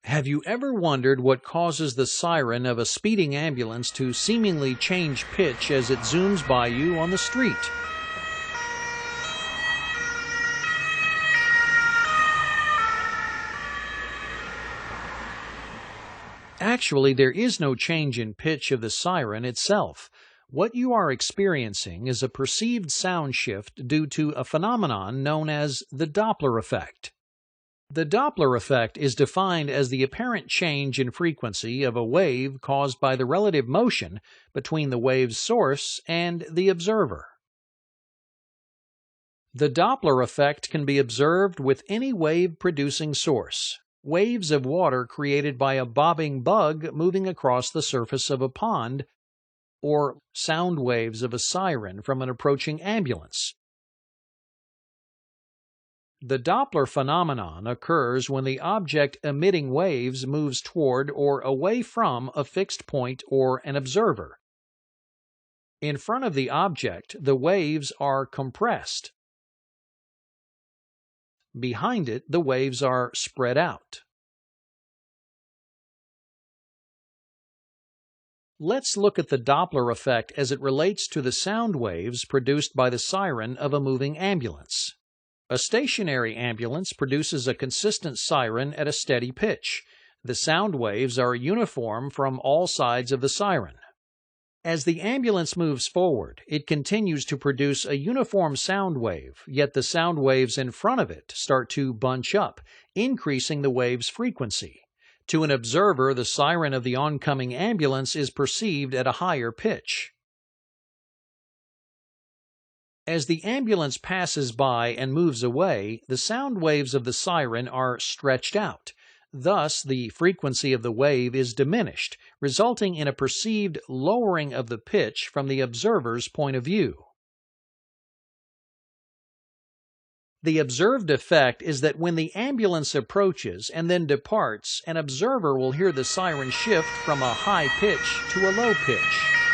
Have you ever wondered what causes the siren of a speeding ambulance to seemingly change pitch as it zooms by you on the street? Actually, there is no change in pitch of the siren itself. What you are experiencing is a perceived sound shift due to a phenomenon known as the Doppler effect. The Doppler effect is defined as the apparent change in frequency of a wave caused by the relative motion between the wave's source and the observer. The Doppler effect can be observed with any wave-producing source. Waves of water created by a bobbing bug moving across the surface of a pond, or sound waves of a siren from an approaching ambulance. The Doppler phenomenon occurs when the object emitting waves moves toward or away from a fixed point or an observer. In front of the object, the waves are compressed. Behind it, the waves are spread out. Let's look at the Doppler effect as it relates to the sound waves produced by the siren of a moving ambulance. A stationary ambulance produces a consistent siren at a steady pitch. The sound waves are uniform from all sides of the siren. As the ambulance moves forward, it continues to produce a uniform sound wave, yet the sound waves in front of it start to bunch up, increasing the wave's frequency. To an observer, the siren of the oncoming ambulance is perceived at a higher pitch. As the ambulance passes by and moves away, the sound waves of the siren are stretched out. Thus, the frequency of the wave is diminished, resulting in a perceived lowering of the pitch from the observer's point of view. The observed effect is that when the ambulance approaches and then departs, an observer will hear the siren shift from a high pitch to a low pitch.